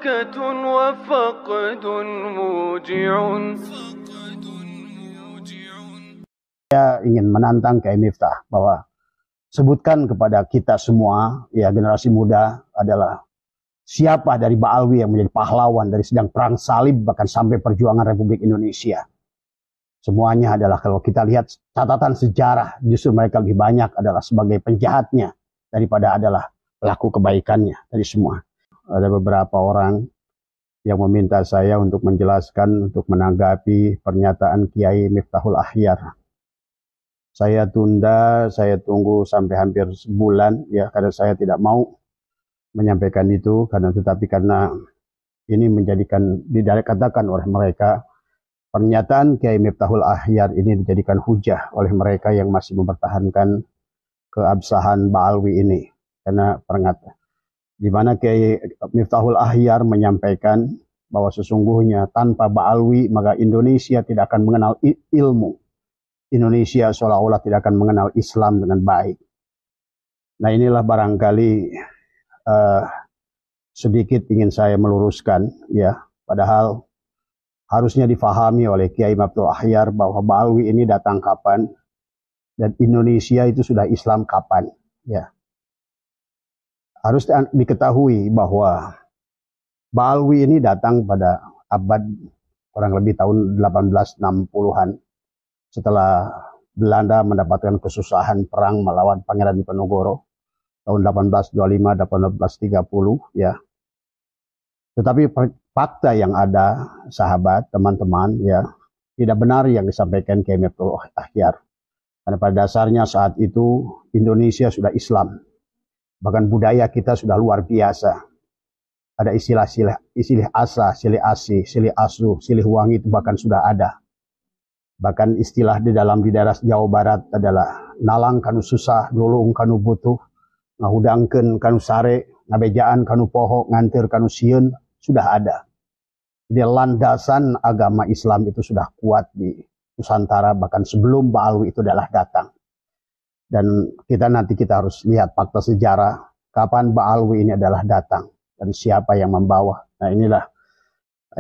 بركة وفقد موجع. Saya ingin menantang Kiai Miftah bahwa sebutkan kepada kita semua, ya generasi muda, adalah siapa dari Ba'alwi yang menjadi pahlawan dari sedang perang salib bahkan sampai perjuangan Republik Indonesia. Semuanya adalah, kalau kita lihat catatan sejarah, justru mereka lebih banyak adalah sebagai penjahatnya daripada adalah pelaku kebaikannya dari semua. Ada beberapa orang yang meminta saya untuk menjelaskan, untuk menanggapi pernyataan Kiai Miftahul Akhyar. Saya tunda, saya tunggu sampai hampir sebulan, ya, karena saya tidak mau menyampaikan itu, karena ini menjadikan, dikatakan oleh mereka, pernyataan Kiai Miftahul Akhyar ini dijadikan hujah oleh mereka yang masih mempertahankan keabsahan Ba'alwi ini. Karena di mana Kiai Miftahul Akhyar menyampaikan bahwa sesungguhnya tanpa Ba'alwi maka Indonesia tidak akan mengenal ilmu. Indonesia seolah-olah tidak akan mengenal Islam dengan baik. Nah, inilah barangkali sedikit ingin saya meluruskan, ya. Padahal harusnya difahami oleh Kiai Miftahul Akhyar bahwa Ba'alwi ini datang kapan dan Indonesia itu sudah Islam kapan, ya. Harus diketahui bahwa Ba'alwi ini datang pada abad kurang lebih tahun 1860-an. Setelah Belanda mendapatkan kesusahan perang melawan Pangeran Diponegoro tahun 1825-1830, ya. Tetapi fakta yang ada, sahabat, teman-teman, ya, tidak benar yang disampaikan Kiai Miftahul Akhyar. Karena pada dasarnya saat itu Indonesia sudah Islam. Bahkan budaya kita sudah luar biasa. Ada istilah asa, silih asi, silih asu, silih wangi itu bahkan sudah ada. Bahkan istilah di daerah Jawa Barat adalah nalang kanu susah, nulung kanu butuh, ngahudangkeun kanu sare, ngabejaan kanu poho, ngantir kanu sieun, sudah ada. Jadi landasan agama Islam itu sudah kuat di Nusantara bahkan sebelum Ba'alwi itu adalah datang. Dan kita harus lihat fakta sejarah kapan Ba'alwi ini adalah datang dan siapa yang membawa. Nah, inilah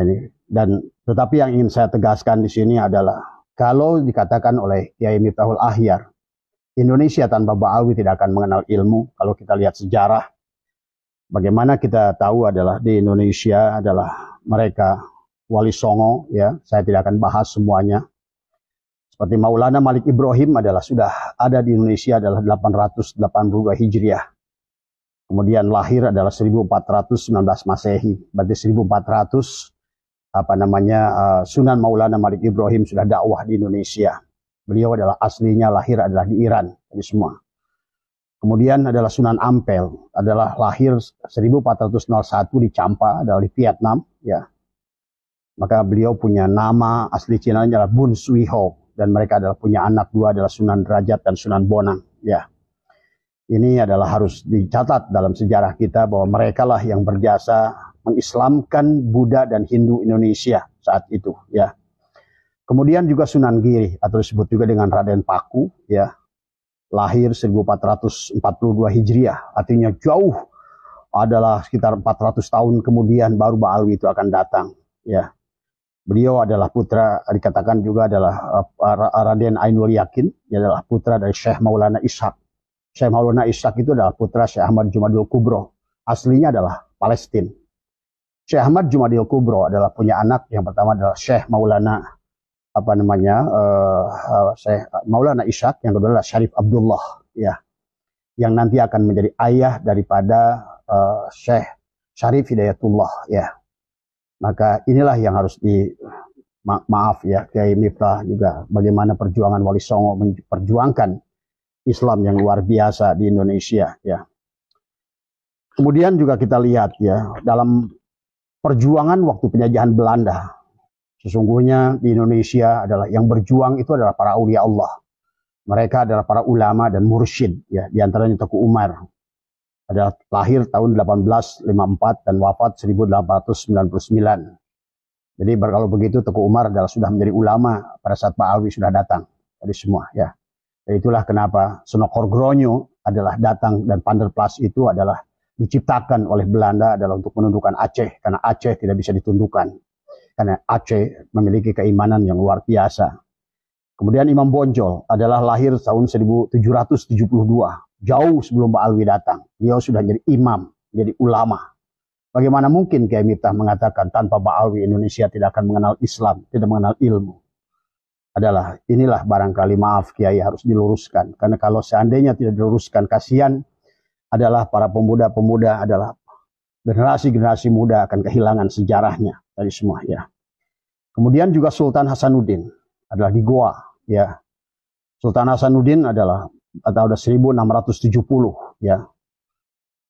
ini. Dan tetapi yang ingin saya tegaskan di sini adalah kalau dikatakan oleh Kiai Miftahul Akhyar, Indonesia tanpa Ba'alwi tidak akan mengenal ilmu. Kalau kita lihat sejarah, bagaimana kita tahu adalah di Indonesia adalah mereka Wali Songo, ya. Saya tidak akan bahas semuanya. Seperti Maulana Malik Ibrahim sudah ada di Indonesia adalah 882 Hijriah. Kemudian lahir adalah 1419 Masehi. Berarti 1400 Sunan Maulana Malik Ibrahim sudah dakwah di Indonesia. Beliau adalah aslinya lahir adalah di Iran, ini semua. Kemudian adalah Sunan Ampel, adalah lahir 1401 di Champa, adalah di Vietnam, ya. Maka beliau punya nama asli Cina adalah Bun Sui Ho, dan mereka adalah punya anak dua adalah Sunan Derajat dan Sunan Bonang, ya. Ini adalah harus dicatat dalam sejarah kita bahwa mereka lah yang berjasa mengislamkan Buddha dan Hindu Indonesia saat itu, ya. Kemudian juga Sunan Giri atau disebut juga dengan Raden Paku, ya. Lahir 1442 Hijriah, artinya jauh, adalah sekitar 400 tahun kemudian baru Ba'alwi itu akan datang, ya. Beliau adalah putra, dikatakan juga adalah Raden Ainul Yakin, dia adalah putra dari Syekh Maulana Ishaq. Syekh Maulana Ishaq itu adalah putra Syekh Ahmad Jumadil Kubro, aslinya adalah Palestina. Syekh Ahmad Jumadil Kubro adalah punya anak yang pertama adalah Syekh Maulana Syekh Maulana Ishaq, yang kedua adalah Syarif Abdullah, ya, yang nanti akan menjadi ayah daripada Syekh Syarif Hidayatullah, ya. Maka inilah yang harus maaf ya Kiai Miftah juga bagaimana perjuangan Wali Songo memperjuangkan Islam yang luar biasa di Indonesia, ya. Kemudian juga kita lihat, ya, dalam perjuangan waktu penjajahan Belanda, sesungguhnya di Indonesia adalah yang berjuang itu adalah para aulia Allah. Mereka adalah para ulama dan mursyid, ya, di antaranya Teku Umar. Adalah lahir tahun 1854 dan wafat 1899. Jadi kalau begitu Teku Umar adalah sudah menjadi ulama pada saat Ba'alwi sudah datang. Jadi semua, ya. Dan itulah kenapa Sunan Kordronyo adalah datang dan Panderplas itu adalah diciptakan oleh Belanda adalah untuk menundukkan Aceh, karena Aceh tidak bisa ditundukkan. Karena Aceh memiliki keimanan yang luar biasa. Kemudian Imam Bonjol adalah lahir tahun 1772, jauh sebelum Ba'alwi datang. Dia sudah jadi imam, jadi ulama. Bagaimana mungkin Kiai Miftah mengatakan tanpa Ba'alwi Indonesia tidak akan mengenal Islam, tidak mengenal ilmu? Inilah barangkali, maaf Kiai, harus diluruskan. Karena kalau seandainya tidak diluruskan, kasihan adalah para pemuda-pemuda, adalah generasi-generasi muda akan kehilangan sejarahnya dari semua, ya. Kemudian juga Sultan Hasanuddin adalah di Goa, ya. Sultan Hasanuddin adalah tahun 1670, ya.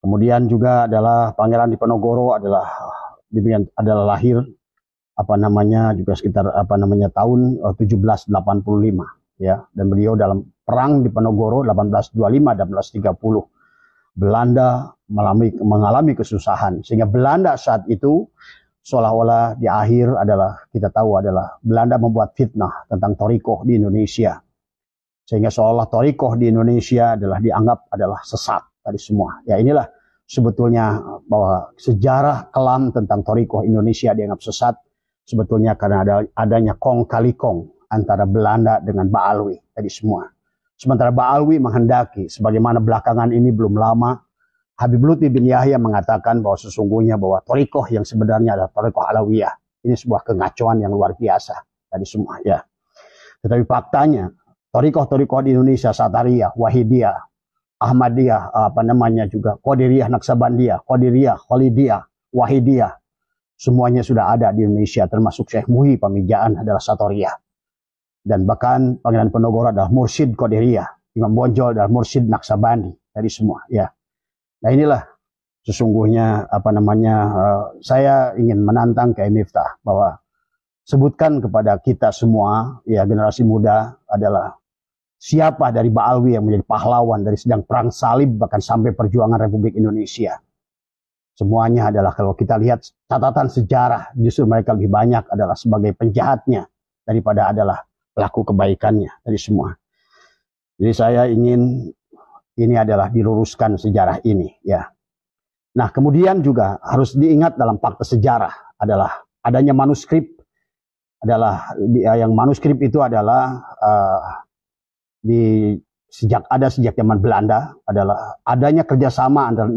Kemudian juga adalah Pangeran Diponegoro adalah lahir juga sekitar tahun 1785, ya, dan beliau dalam perang Diponegoro 1825-1830 Belanda mengalami kesusahan, sehingga Belanda saat itu seolah-olah di akhir kita tahu Belanda membuat fitnah tentang thariqah di Indonesia, sehingga seolah thariqah di Indonesia dianggap sesat tadi semua. Ya, inilah sebetulnya bahwa sejarah kelam tentang thariqah Indonesia dianggap sesat sebetulnya karena adanya kong kali kong antara Belanda dengan Ba'alwi tadi semua. Sementara Ba'alwi menghendaki, sebagaimana belakangan ini belum lama Habib Lutfi bin Yahya mengatakan bahwa sesungguhnya bahwa thariqah yang sebenarnya adalah thariqah Alawiyah. Ini sebuah kengacauan yang luar biasa tadi semua, ya. Tetapi faktanya thariqah di Indonesia, Satariyah, Wahidiyah, Ahmadiyah, juga Qadiriyah, Naksabandiyah, Qadiriyah, Khalidiyah, Wahidiyah, semuanya sudah ada di Indonesia, termasuk Syekh Muhi Pamijaan adalah Satoriyah. Dan bahkan Pangeran Diponegoro adalah Mursyid Qadiriyah, Imam Bonjol adalah Mursyid Naksabandi, dari semua, ya. Nah, inilah sesungguhnya saya ingin menantang Kiai Miftah bahwa sebutkan kepada kita semua, ya, generasi muda, adalah siapa dari Ba'alwi yang menjadi pahlawan dari sedang perang salib bahkan sampai perjuangan Republik Indonesia. Semuanya adalah, kalau kita lihat catatan sejarah, justru mereka lebih banyak adalah sebagai penjahatnya daripada adalah pelaku kebaikannya dari semua. Jadi saya ingin ini adalah diluruskan sejarah ini, ya. Nah, kemudian juga harus diingat dalam fakta sejarah adalah adanya manuskrip, yang manuskrip itu adalah sejak zaman Belanda adalah adanya kerjasama antara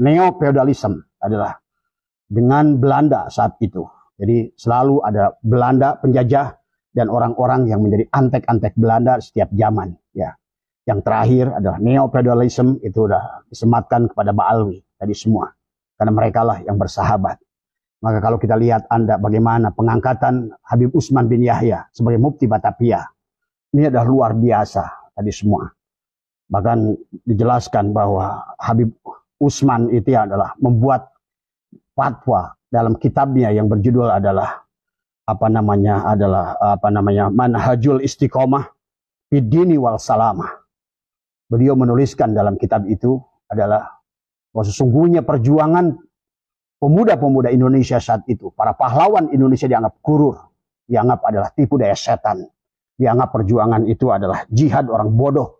neo-feudalism adalah dengan Belanda saat itu. Jadi selalu ada Belanda penjajah dan orang-orang yang menjadi antek-antek Belanda setiap zaman, ya. Yang terakhir adalah neo-feudalism, itu sudah disematkan kepada Ba'alwi tadi semua, karena mereka lah yang bersahabat. Maka kalau kita lihat bagaimana pengangkatan Habib Utsman bin Yahya sebagai Mufti Batavia, ini adalah luar biasa tadi semua. Bahkan dijelaskan bahwa Habib Utsman itu adalah membuat fatwa dalam kitabnya yang berjudul adalah Manhajul Istiqomah Fid Dini wal Salamah. Beliau menuliskan dalam kitab itu adalah bahwa sesungguhnya perjuangan pemuda-pemuda Indonesia saat itu, para pahlawan Indonesia dianggap kurur, dianggap adalah tipu daya setan, dianggap perjuangan itu adalah jihad orang bodoh.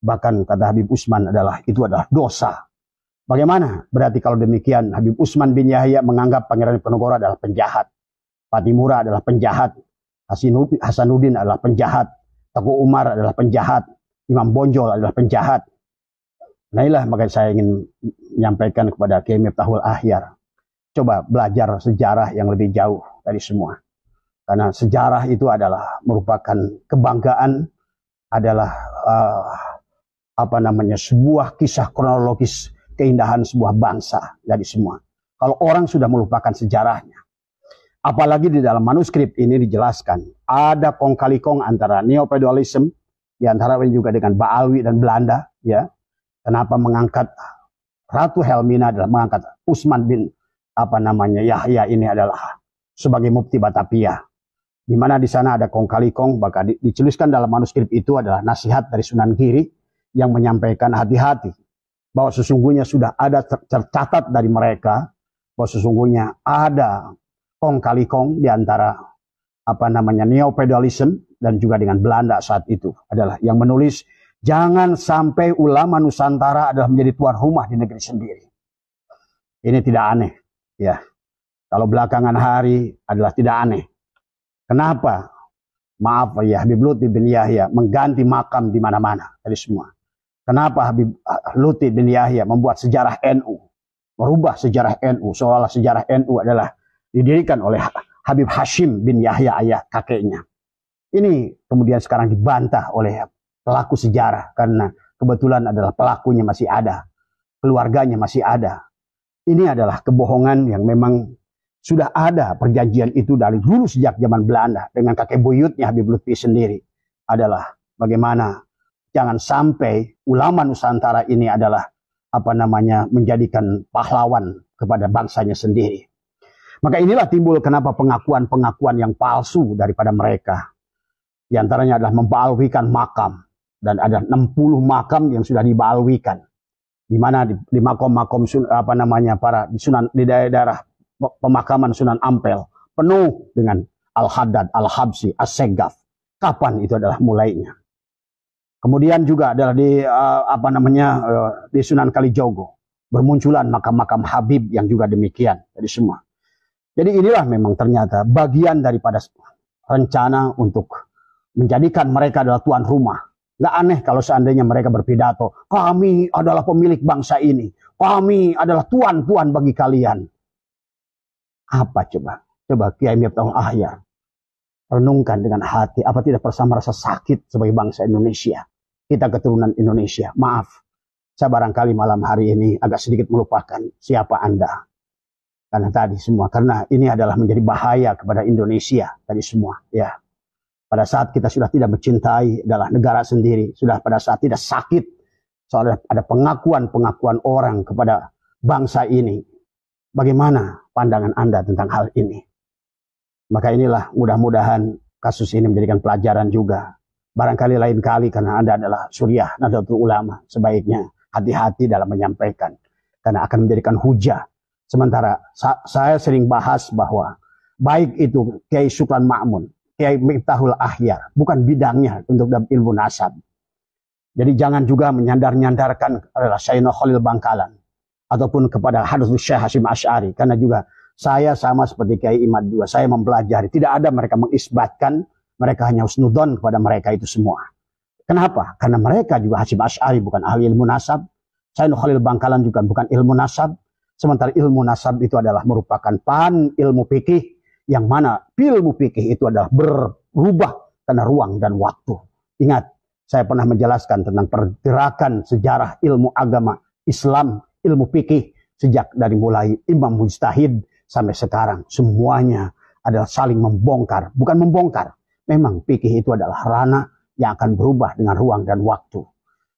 Bahkan kata Habib Utsman itu adalah dosa. Bagaimana? Berarti kalau demikian Habib Utsman bin Yahya menganggap Pangeran Diponegoro adalah penjahat, Patimura adalah penjahat, Hasanuddin adalah penjahat, Teguh Umar adalah penjahat, Imam Bonjol adalah penjahat. Nah, inilah makanya saya ingin menyampaikan kepada Kiai Miftahul Ahyar, coba belajar sejarah yang lebih jauh dari semua. Karena sejarah itu adalah merupakan kebanggaan, adalah sebuah kisah kronologis keindahan sebuah bangsa dari semua. Kalau orang sudah melupakan sejarahnya, apalagi di dalam manuskrip ini dijelaskan ada kong kali kong antara neo-feudalism, di antara juga dengan Ba'alwi dan Belanda, ya. Kenapa mengangkat Ratu Helmina adalah mengangkat Utsman bin Yahya ini adalah sebagai Mufti Batavia, di mana di sana ada kong kali kong, bahkan diceluskan dalam manuskrip itu adalah nasihat dari Sunan Giri yang menyampaikan hati-hati bahwa sesungguhnya sudah ada tercatat dari mereka bahwa sesungguhnya ada kong kali kong di antara neo-feudalism dan juga dengan Belanda saat itu, adalah yang menulis jangan sampai ulama Nusantara adalah menjadi tuan rumah di negeri sendiri. Ini tidak aneh, ya. Kalau belakangan hari adalah tidak aneh. Kenapa? Maaf ya, Habib Lutfi bin Yahya mengganti makam di mana-mana dari semua. Kenapa Habib Lutfi bin Yahya membuat sejarah NU, merubah sejarah NU, seolah sejarah NU adalah didirikan oleh Habib Hashim bin Yahya, ayah kakeknya. Ini kemudian sekarang dibantah oleh pelaku sejarah karena kebetulan adalah pelakunya masih ada, keluarganya masih ada. Ini adalah kebohongan yang memang sudah ada perjanjian itu dari dulu sejak zaman Belanda dengan kakek buyutnya Habib Lutfi sendiri. Adalah bagaimana jangan sampai ulama Nusantara ini adalah menjadikan pahlawan kepada bangsanya sendiri. Maka inilah timbul kenapa pengakuan-pengakuan yang palsu daripada mereka. Di antaranya adalah membalwikan makam, dan ada 60 makam yang sudah dibalwikan. Di mana di makom-makom di daerah pemakaman Sunan Ampel penuh dengan Al-Haddad, Al-Habsi, As-Segaf. Kapan itu adalah mulainya? Kemudian juga adalah di Sunan Kalijogo bermunculan makam-makam Habib yang juga demikian dari semua. Jadi inilah memang ternyata bagian daripada rencana untuk menjadikan mereka adalah tuan rumah. Nggak aneh kalau seandainya mereka berpidato, kami adalah pemilik bangsa ini, kami adalah tuan-tuan bagi kalian. Apa coba? Coba Kiai Miftahul Ahyar renungkan dengan hati, apa tidak pernah merasa sakit sebagai bangsa Indonesia? Kita keturunan Indonesia. Maaf, saya barangkali malam hari ini agak sedikit melupakan siapa Anda. Karena ini adalah menjadi bahaya kepada Indonesia tadi semua, ya. Pada saat kita sudah tidak mencintai adalah negara sendiri, sudah pada saat tidak sakit, soalnya ada pengakuan-pengakuan orang kepada bangsa ini. Bagaimana pandangan Anda tentang hal ini? Maka inilah mudah-mudahan kasus ini menjadikan pelajaran juga. Barangkali lain kali karena Anda adalah suriah Nahdlatul Ulama, sebaiknya hati-hati dalam menyampaikan. Karena akan menjadikan hujah. Sementara saya sering bahas bahwa baik itu Kiai Supran Ma'mun, Kiai Miftahul Ahyar, bukan bidangnya untuk ilmu nasab. Jadi jangan juga menyandar-nyandarkan adalah Sayyidina Khalil Bangkalan ataupun kepada Hadratus Syekh Hasyim Asy'ari, karena juga saya sama seperti Kiai Imad II, saya mempelajari, tidak ada mereka mengisbatkan, mereka hanya husnudon kepada mereka itu semua. Kenapa? Karena mereka juga Hasyim Asy'ari bukan ahli ilmu nasab, Sayyidina Khalil Bangkalan juga bukan ilmu nasab, sementara ilmu nasab itu adalah merupakan ilmu fikih, yang mana ilmu fikih itu adalah berubah karena ruang dan waktu. Ingat, saya pernah menjelaskan tentang pergerakan sejarah ilmu agama Islam, ilmu fikih, sejak dari mulai Imam Mujtahid sampai sekarang. Semuanya adalah saling membongkar. Bukan membongkar, memang fikih itu adalah ranah yang akan berubah dengan ruang dan waktu.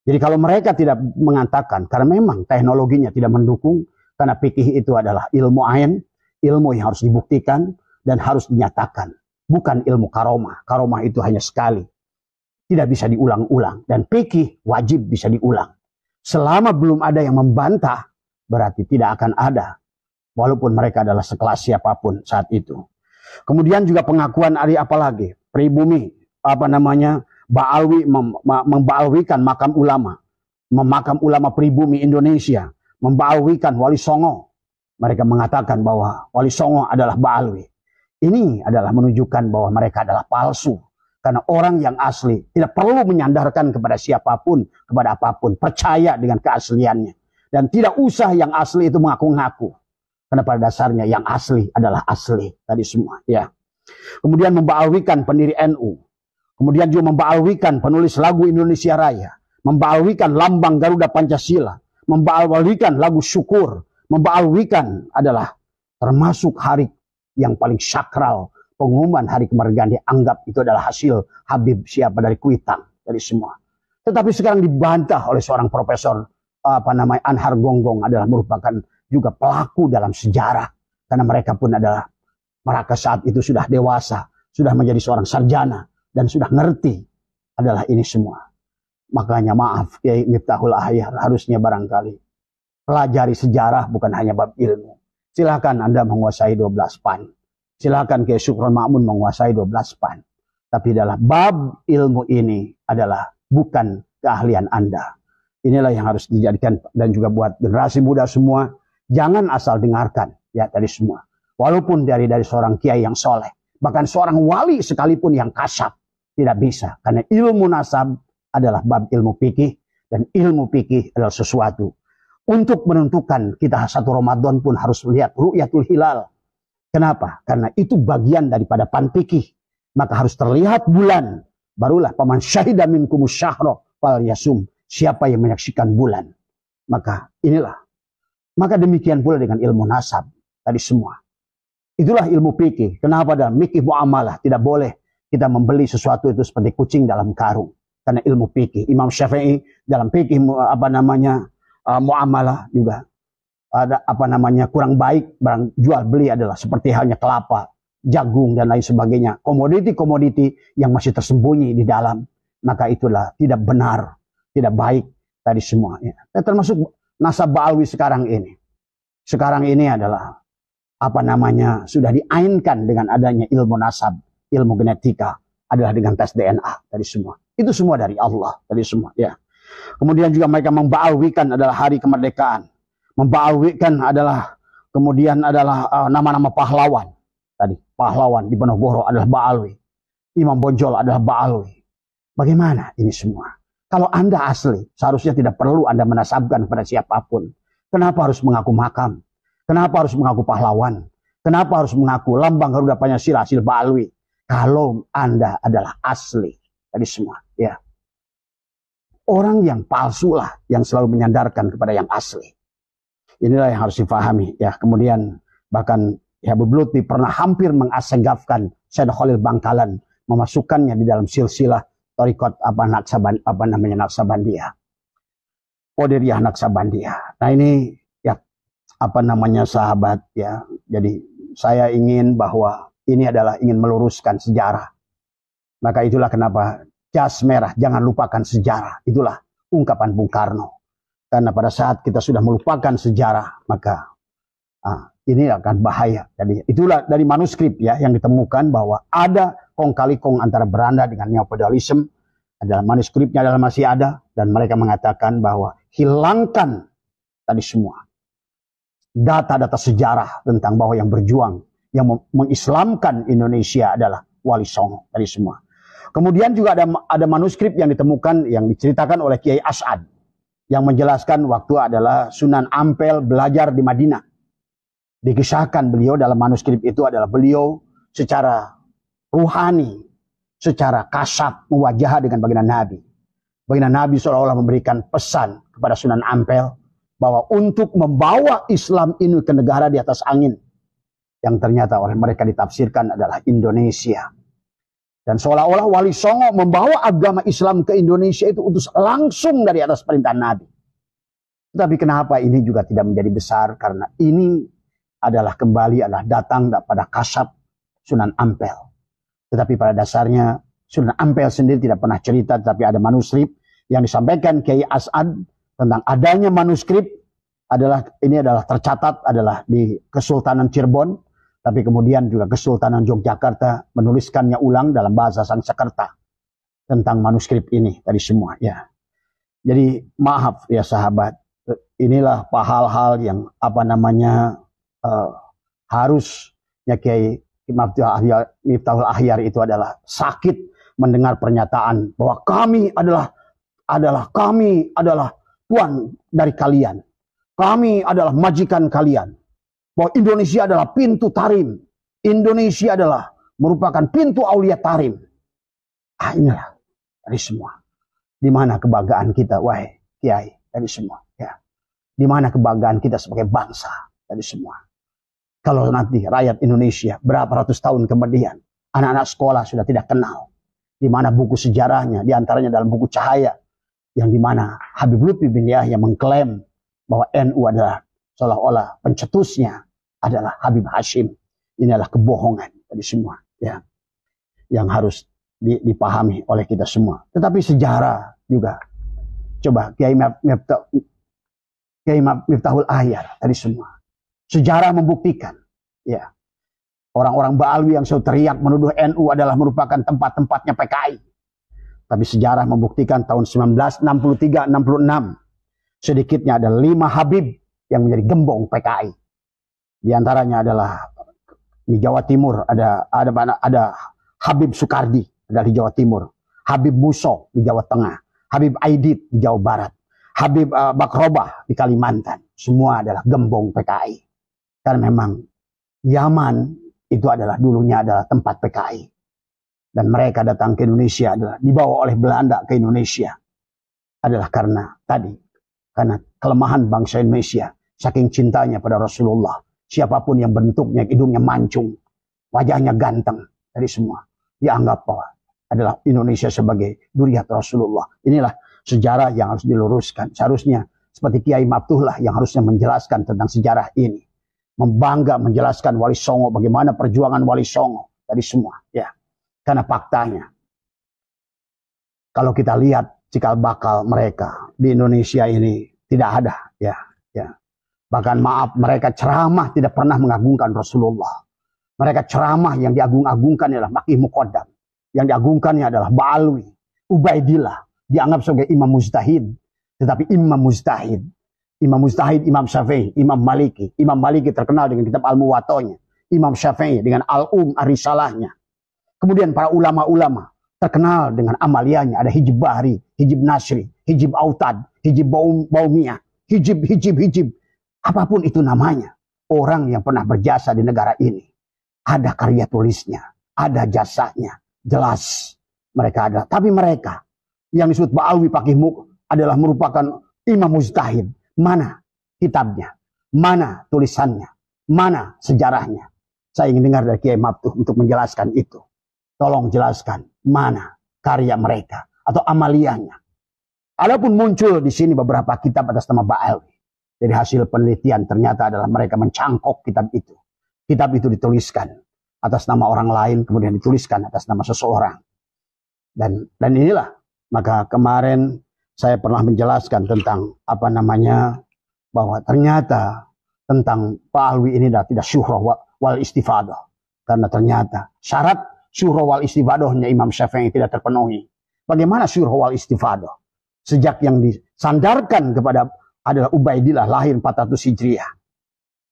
Jadi kalau mereka tidak mengatakan, karena memang teknologinya tidak mendukung, karena fikih itu adalah ilmu ain, ilmu yang harus dibuktikan, dan harus dinyatakan. Bukan ilmu karomah. Karomah itu hanya sekali. Tidak bisa diulang-ulang. Dan fikih wajib bisa diulang. Selama belum ada yang membantah, berarti tidak akan ada. Walaupun mereka adalah sekelas siapapun saat itu. Kemudian juga pengakuan dari apalagi? Pribumi, Ba'alwi memba'alwikan makam ulama. Memakam ulama pribumi Indonesia. Memba'alwikan Wali Songo. Mereka mengatakan bahwa Wali Songo adalah Ba'alwi. Ini adalah menunjukkan bahwa mereka adalah palsu. Karena orang yang asli tidak perlu menyandarkan kepada siapapun, kepada apapun. Percaya dengan keasliannya. Dan tidak usah yang asli itu mengaku-ngaku. Karena pada dasarnya yang asli adalah asli. Tadi semua. Ya. Kemudian memba'alwikan pendiri NU. Kemudian juga memba'alwikan penulis lagu Indonesia Raya. Memba'alwikan lambang Garuda Pancasila. Memba'alwikan lagu Syukur. Memba'alwikan adalah termasuk hari yang paling sakral, pengumuman hari kemerdekaan dianggap itu adalah hasil Habib siapa dari Kuitang, dari semua. Tetapi sekarang dibantah oleh seorang profesor Anhar Gonggong, adalah merupakan juga pelaku dalam sejarah, karena mereka pun adalah mereka saat itu sudah dewasa, sudah menjadi seorang sarjana dan sudah ngerti adalah ini semua. Makanya maaf Kiai Miftahul Ahyar, harusnya barangkali pelajari sejarah bukan hanya bab ilmu. Silakan Anda menguasai 12 pan. Silakan Kiai Supran Ma'mun menguasai 12 pan. Tapi dalam bab ilmu ini adalah bukan keahlian Anda. Inilah yang harus dijadikan, dan juga buat generasi muda semua, Jangan asal dengarkan ya tadi semua. Walaupun dari seorang kiai yang soleh, bahkan seorang wali sekalipun yang kasab, tidak bisa. Karena ilmu nasab adalah bab ilmu fikih, dan ilmu fikih adalah sesuatu. Untuk menentukan kita satu Ramadan pun harus melihat ru'yatul hilal. Kenapa? Karena itu bagian daripada panfikih. Maka harus terlihat bulan. Barulah paman syahida minkumus syahra fal yasum. Siapa yang menyaksikan bulan. Maka inilah. Maka demikian pula dengan ilmu nasab. Tadi semua. Itulah ilmu fikih. Kenapa dalam fikih muamalah tidak boleh kita membeli sesuatu itu seperti kucing dalam karung. Karena ilmu fikih. Imam Syafi'i dalam fikih muamalah juga ada kurang baik barang jual beli adalah seperti halnya kelapa, jagung dan lain sebagainya, komoditi-komoditi yang masih tersembunyi di dalam, maka itulah tidak benar, tidak baik tadi semua ya. Termasuk nasab Ba'alwi sekarang ini adalah sudah diainkan dengan adanya ilmu nasab, ilmu genetika adalah dengan tes DNA tadi semua. Itu semua dari Allah tadi semua ya. Kemudian juga mereka memba'alwikan adalah hari kemerdekaan. Memba'alwikan adalah kemudian adalah nama-nama pahlawan. Tadi pahlawan di Penogoro adalah Ba'alwi. Imam Bonjol adalah Ba'alwi. Bagaimana ini semua? Kalau Anda asli, seharusnya tidak perlu Anda menasabkan kepada siapapun. Kenapa harus mengaku makam? Kenapa harus mengaku pahlawan? Kenapa harus mengaku lambang Garuda Pancasila hasil Ba'alwi? Kalau Anda adalah asli. Tadi semua ya. Orang yang palsu lah yang selalu menyandarkan kepada yang asli. Inilah yang harus difahami ya. Kemudian bahkan Habib Lutfi pernah hampir mengasegafkan Syed Khalil Bangkalan, memasukkannya di dalam silsilah Thariqat Naksabandiyah. Qadiriyah Naksabandiyah. Nah ini ya sahabat ya. Jadi saya ingin bahwa ini adalah ingin meluruskan sejarah. Maka itulah kenapa jas merah, jangan lupakan sejarah. Itulah ungkapan Bung Karno. Karena pada saat kita sudah melupakan sejarah, maka ini akan bahaya. Jadi itulah dari manuskrip ya yang ditemukan bahwa ada kong kali kong antara Belanda dengan neofeudalisme. Adalah manuskripnya adalah masih ada, dan mereka mengatakan bahwa hilangkan tadi semua data-data sejarah tentang bahwa yang berjuang, yang mengislamkan Indonesia adalah Wali Songo tadi semua. Kemudian juga ada manuskrip yang ditemukan yang diceritakan oleh Kiai As'ad yang menjelaskan waktu adalah Sunan Ampel belajar di Madinah. Dikisahkan beliau dalam manuskrip itu adalah beliau secara ruhani, secara kasat mewajah dengan baginda Nabi. Baginda Nabi seolah-olah memberikan pesan kepada Sunan Ampel bahwa untuk membawa Islam ini ke negara di atas angin, yang ternyata oleh mereka ditafsirkan adalah Indonesia. Dan seolah-olah Wali Songo membawa agama Islam ke Indonesia itu utus langsung dari atas perintah Nabi. Tapi kenapa ini juga tidak menjadi besar? Karena ini adalah datang pada kasab Sunan Ampel. Tetapi pada dasarnya Sunan Ampel sendiri tidak pernah cerita, tapi ada manuskrip yang disampaikan Kiai As'ad tentang adanya manuskrip ini adalah tercatat adalah di Kesultanan Cirebon. Tapi kemudian juga Kesultanan Yogyakarta menuliskannya ulang dalam bahasa Sanskerta tentang manuskrip ini tadi semua ya. Jadi maaf ya sahabat, inilah hal-hal yang harusnya Kiai Miftahul Ahyar itu adalah sakit mendengar pernyataan bahwa kami adalah tuan dari kalian, kami adalah majikan kalian. Bahwa Indonesia adalah pintu tarim. Indonesia adalah merupakan pintu aulia tarim. Inilah dari semua. Di mana kebanggaan kita, wahai Kiai, dari semua. Ya. Di mana kebanggaan kita sebagai bangsa, dari semua. Kalau nanti rakyat Indonesia berapa ratus tahun kemudian, anak-anak sekolah sudah tidak kenal. Di mana buku sejarahnya, diantaranya dalam buku Cahaya, yang di mana Habib Lutfi bin Yahya mengklaim bahwa NU adalah seolah-olah pencetusnya adalah Habib Hashim. Ini adalah kebohongan tadi semua ya, yang harus dipahami oleh kita semua. Tetapi sejarah juga, coba Kiai Miftahul Ahyar tadi semua, sejarah membuktikan ya, orang-orang Ba'alwi yang selalu teriak menuduh NU adalah merupakan tempat-tempatnya PKI. Tapi sejarah membuktikan tahun 1963-66 sedikitnya ada 5 Habib yang menjadi gembong PKI. Di antaranya adalah di Jawa Timur ada Habib Sukardi dari Jawa Timur, Habib Muso di Jawa Tengah, Habib Aidit di Jawa Barat, Habib Bakrobah di Kalimantan. Semua adalah gembong PKI. Karena memang Yaman itu adalah dulunya adalah tempat PKI. Dan mereka datang ke Indonesia adalah dibawa oleh Belanda ke Indonesia. Adalah karena kelemahan bangsa Indonesia. Saking cintanya pada Rasulullah. Siapapun yang bentuknya, hidungnya mancung, wajahnya ganteng, dari semua dianggap bahwa adalah Indonesia sebagai duriat Rasulullah. Inilah sejarah yang harus diluruskan. Seharusnya seperti Kiai Maftuh yang harusnya menjelaskan tentang sejarah ini. Membangga menjelaskan Wali Songo, bagaimana perjuangan Wali Songo dari semua. Ya, karena faktanya, kalau kita lihat cikal bakal mereka di Indonesia ini tidak ada. Ya. Bahkan maaf, mereka ceramah tidak pernah mengagungkan Rasulullah. Mereka ceramah yang diagung-agungkan adalah Maqih Muqaddam. Yang diagungkannya adalah Ba'alwi, Ubaidillah. Dianggap sebagai imam mujtahid. Tetapi imam mujtahid, Imam Syafi'i, Imam Maliki. Imam Maliki terkenal dengan kitab Al-Muwatta'nya. Imam Syafi'i dengan Al-Um Ar-Risalahnya. Kemudian para ulama-ulama terkenal dengan amaliyahnya. Ada Hijib Bahri, Hijib Nasri, Hijib Autad, Hijib Baumiyah, Hijib. Apapun itu namanya. Orang yang pernah berjasa di negara ini. Ada karya tulisnya. Ada jasanya. Jelas. Mereka ada. Tapi mereka yang disebut Ba'alwi Pakihmu adalah merupakan imam mujtahid. Mana kitabnya? Mana tulisannya? Mana sejarahnya? Saya ingin dengar dari Kiai Maftuh untuk menjelaskan itu. Tolong jelaskan mana karya mereka atau amaliyahnya. Adapun muncul di sini beberapa kitab atas nama Ba'alwi. Dari hasil penelitian ternyata adalah mereka mencangkok kitab itu. Kitab itu dituliskan atas nama orang lain, kemudian dituliskan atas nama seseorang. Dan inilah, maka kemarin saya pernah menjelaskan tentang bahwa ternyata tentang Ba'alwi ini tidak syuhrah wal istifadah. Karena ternyata syarat syuhrah wal istifadahnya Imam Syafi'i tidak terpenuhi. Bagaimana syuhrah wal istifadah? Sejak yang disandarkan kepada adalah Ubaidillah lahir 400 Hijriah.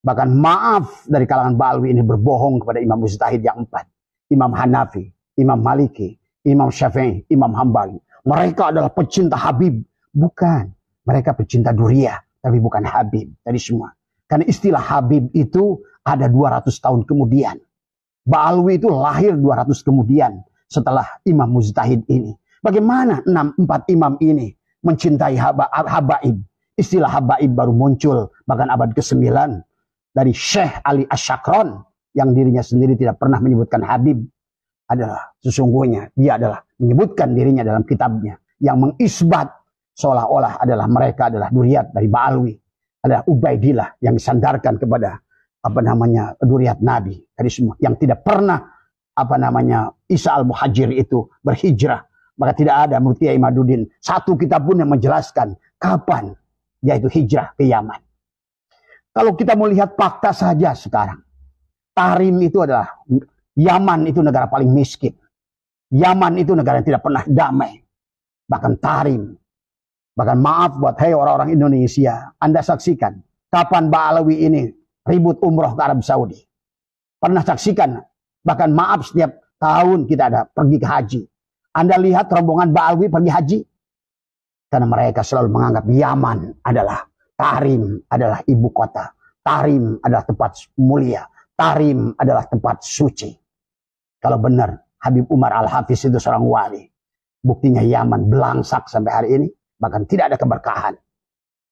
Bahkan maaf dari kalangan Ba'alwi ini berbohong kepada Imam Mujtahid yang 4. Imam Hanafi, Imam Maliki, Imam Syafi'i, Imam Hambali. Mereka adalah pecinta Habib. Bukan. Mereka pecinta Duriyah. Tapi bukan Habib. Dari semua. Karena istilah Habib itu ada 200 tahun kemudian. Ba'alwi itu lahir 200 kemudian. Setelah Imam Mujtahid ini. Bagaimana 4 imam ini mencintai Habaib. Istilah Habaib baru muncul bahkan abad ke-9 dari Syekh Ali Asyakron yang dirinya sendiri tidak pernah menyebutkan Habib. Adalah sesungguhnya dia adalah menyebutkan dirinya dalam kitabnya yang mengisbat seolah-olah adalah mereka adalah duriat dari Ba'alwi, adalah Ubaidillah yang disandarkan kepada duriat Nabi dari semua yang tidak pernah Isa al-Muhajir itu berhijrah. Maka tidak ada menurut Kiai Imaduddin satu kitab pun yang menjelaskan kapan yaitu hijrah ke Yaman. Kalau kita melihat fakta saja sekarang, Tahrim itu adalah Yaman itu negara paling miskin. Yaman itu negara yang tidak pernah damai. Bahkan Tahrim. Bahkan maaf buat orang-orang Indonesia, Anda saksikan kapan Ba'alwi ini ribut umroh ke Arab Saudi. Pernah saksikan? Bahkan maaf setiap tahun kita ada pergi ke haji. Anda lihat rombongan Ba'alwi pergi haji? Karena mereka selalu menganggap Yaman adalah Tahrim adalah ibu kota. Tahrim adalah tempat mulia. Tahrim adalah tempat suci. Kalau benar Habib Umar Al-Hafiz itu seorang wali. Buktinya Yaman belangsak sampai hari ini. Bahkan tidak ada keberkahan.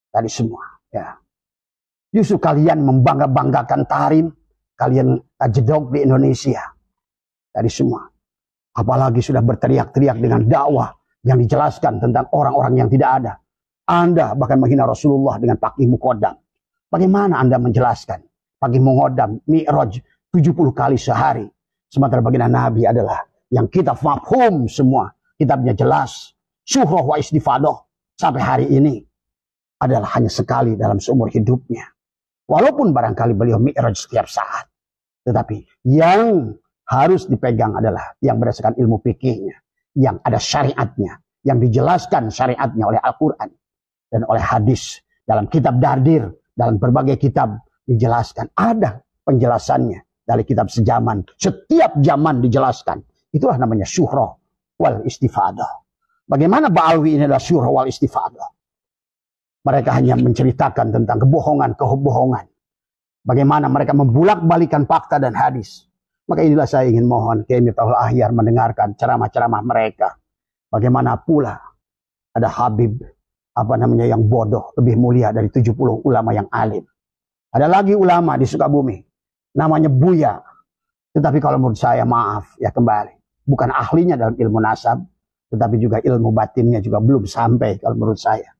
Dari semua. Ya. Justru kalian membangga-banggakan Tahrim. Kalian jedok di Indonesia. Dari semua. Apalagi sudah berteriak-teriak dengan dakwah yang dijelaskan tentang orang-orang yang tidak ada. Anda bahkan menghina Rasulullah dengan Maqih Muqaddam. Bagaimana Anda menjelaskan? Maqih Muqaddam, Mi'raj 70 kali sehari. Sementara baginda Nabi adalah yang kita mafhum semua. Kitabnya jelas. Syuhrah wa istifadah. Sampai hari ini adalah hanya sekali dalam seumur hidupnya. Walaupun barangkali beliau Mi'raj setiap saat. Tetapi yang harus dipegang adalah yang berdasarkan ilmu fikihnya. Yang ada syariatnya. Yang dijelaskan syariatnya oleh Al-Quran. Dan oleh hadis. Dalam kitab Dardir. Dalam berbagai kitab dijelaskan. Ada penjelasannya dari kitab sejaman. Setiap zaman dijelaskan. Itulah namanya syuhra wal istifadah. Bagaimana Ba'alwi ini adalah syuhra wal istifadah. Mereka hanya menceritakan tentang kebohongan-kebohongan. Bagaimana mereka membulak-balikan fakta dan hadis. Maka inilah saya ingin mohon Kiai Miftahul Ahyar mendengarkan ceramah-ceramah mereka. Bagaimana pula ada Habib yang bodoh lebih mulia dari 70 ulama yang alim. Ada lagi ulama di Sukabumi namanya Buya. Tetapi kalau menurut saya maaf ya kembali, bukan ahlinya dalam ilmu nasab, tetapi juga ilmu batinnya juga belum sampai kalau menurut saya.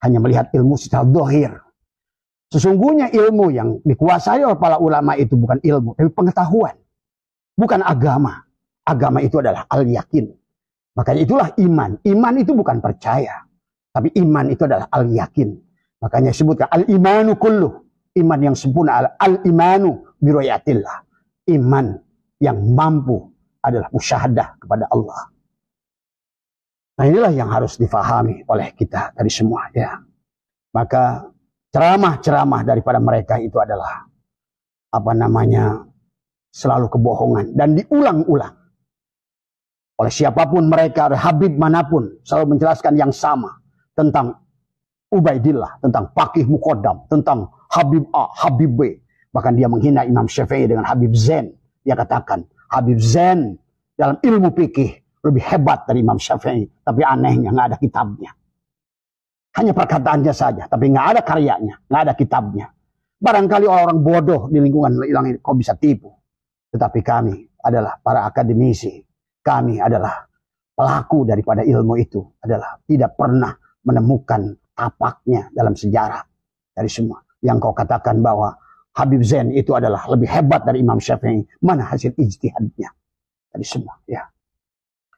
Hanya melihat ilmu secara dohir. Sesungguhnya ilmu yang dikuasai oleh para ulama itu bukan ilmu, tapi pengetahuan. Bukan agama. Agama itu adalah al-yakin. Makanya itulah iman. Iman itu bukan percaya. Tapi iman itu adalah al-yakin. Makanya disebutkan al-imanu kulluh. Iman yang sempurna, al-imanu biroyatillah. Iman yang mampu adalah musyahadah kepada Allah. Nah inilah yang harus difahami oleh kita dari semua ya. Maka ceramah-ceramah daripada mereka itu adalah selalu kebohongan dan diulang-ulang oleh siapapun mereka, oleh Habib manapun, selalu menjelaskan yang sama tentang Ubaidillah, tentang Faqih Muqaddam, tentang Habib A, Habib B. Bahkan dia menghina Imam Syafi'i dengan Habib Zain. Dia katakan Habib Zain dalam ilmu fikih lebih hebat dari Imam Syafi'i, tapi anehnya nggak ada kitabnya. Hanya perkataannya saja, tapi nggak ada karyanya, nggak ada kitabnya. Barangkali orang-orang bodoh di lingkungan hilang ini kok bisa tipu. Tetapi kami adalah para akademisi, kami adalah pelaku daripada ilmu itu, adalah tidak pernah menemukan tapaknya dalam sejarah dari semua. Yang kau katakan bahwa Habib Zain itu adalah lebih hebat dari Imam Syafi'i, mana hasil ijtihadnya dari semua ya.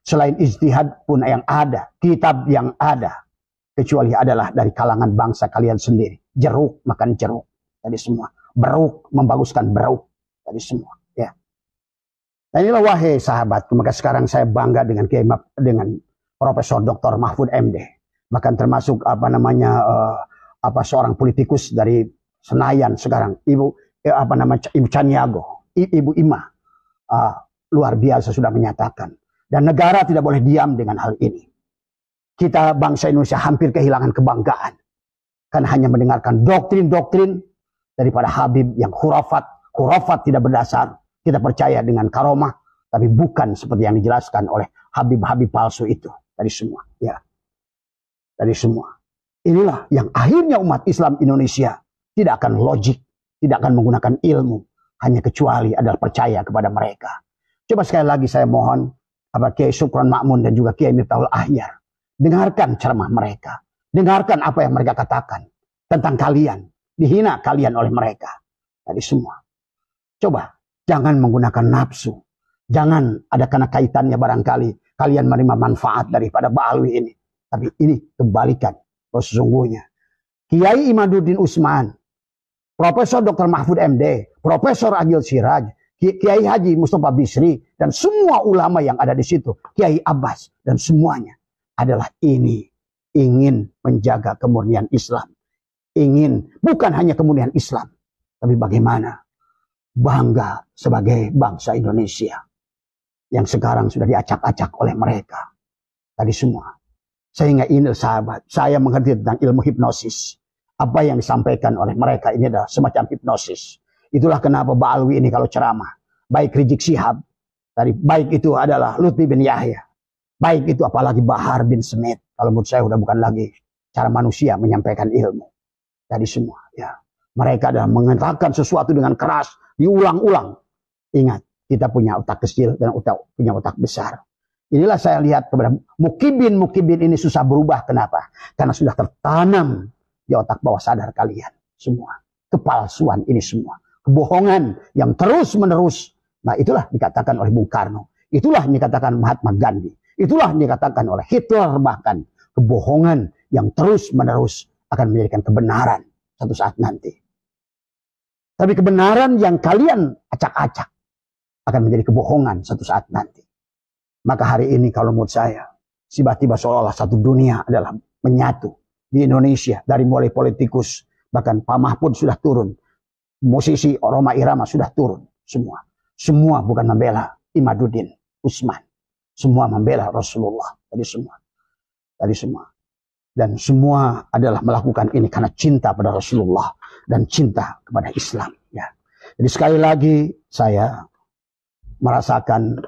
Selain ijtihad pun yang ada, kitab yang ada, kecuali adalah dari kalangan bangsa kalian sendiri. Jeruk makan jeruk dari semua. Beruk membaguskan beruk dari semua. Ya. Dan inilah wahai sahabat, maka sekarang saya bangga dengan Profesor Dr. Mahfud MD. Bahkan termasuk seorang politikus dari Senayan sekarang, Ibu Caniago, Ibu Ima, luar biasa sudah menyatakan. Dan negara tidak boleh diam dengan hal ini. Kita bangsa Indonesia hampir kehilangan kebanggaan. Karena hanya mendengarkan doktrin-doktrin daripada Habib yang khurafat. Khurafat tidak berdasar. Kita percaya dengan karomah. Tapi bukan seperti yang dijelaskan oleh Habib-Habib palsu itu. Dari semua. Ya. Dari semua. Inilah yang akhirnya umat Islam Indonesia tidak akan logik. Tidak akan menggunakan ilmu. Hanya kecuali adalah percaya kepada mereka. Coba sekali lagi saya mohon. Kiai Syukron Ma'mun dan juga Kiai Miftahul Ahyar. Dengarkan ceramah mereka. Dengarkan apa yang mereka katakan. Tentang kalian. Dihina kalian oleh mereka. Dari semua. Coba. Jangan menggunakan nafsu. Jangan ada kena kaitannya barangkali. Kalian menerima manfaat daripada Ba'alwi ini. Tapi ini kebalikan. Sesungguhnya. Kiai Imaduddin Usman. Profesor Dr. Mahfud MD. Profesor Agil Siraj. Kiai Haji Mustafa Bisri dan semua ulama yang ada di situ, Kiai Abbas dan semuanya adalah ini ingin menjaga kemurnian Islam. Ingin bukan hanya kemurnian Islam, tapi bagaimana bangga sebagai bangsa Indonesia yang sekarang sudah diacak-acak oleh mereka. Tadi semua. Sehingga ini sahabat, saya mengerti tentang ilmu hipnosis. Apa yang disampaikan oleh mereka ini adalah semacam hipnosis. Itulah kenapa Ba'alwi ini kalau ceramah, baik Rizik Syihab, baik itu adalah Lutfi bin Yahya, baik itu apalagi Bahar bin Smith, kalau menurut saya sudah bukan lagi cara manusia menyampaikan ilmu. Dari semua, ya. Mereka adalah mengatakan sesuatu dengan keras, diulang-ulang. Ingat, kita punya otak kecil dan punya otak besar. Inilah saya lihat kepada mukibin ini susah berubah. Kenapa? Karena sudah tertanam di otak bawah sadar kalian semua. Kepalsuan ini semua. Kebohongan yang terus-menerus. Nah itulah dikatakan oleh Bung Karno. Itulah yang dikatakan Mahatma Gandhi. Itulah yang dikatakan oleh Hitler bahkan. Kebohongan yang terus-menerus akan menjadikan kebenaran satu saat nanti. Tapi kebenaran yang kalian acak-acak akan menjadi kebohongan satu saat nanti. Maka hari ini kalau menurut saya, tiba-tiba seolah-olah satu dunia adalah menyatu di Indonesia. Dari mulai politikus, Bahkan Pak Mahfud sudah turun. Musisi Roma Irama sudah turun. Semua. Semua bukan membela Imaduddin Usman. Semua membela Rasulullah. Tadi semua. Tadi semua. Dan semua adalah melakukan ini karena cinta pada Rasulullah dan cinta kepada Islam. Ya. Jadi sekali lagi saya merasakan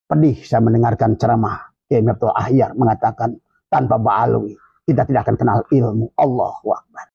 pedih saya mendengarkan ceramah Kiai Miftaul Ahyar mengatakan tanpa Ba'alawi kita tidak akan kenal ilmu. Allahu Akbar.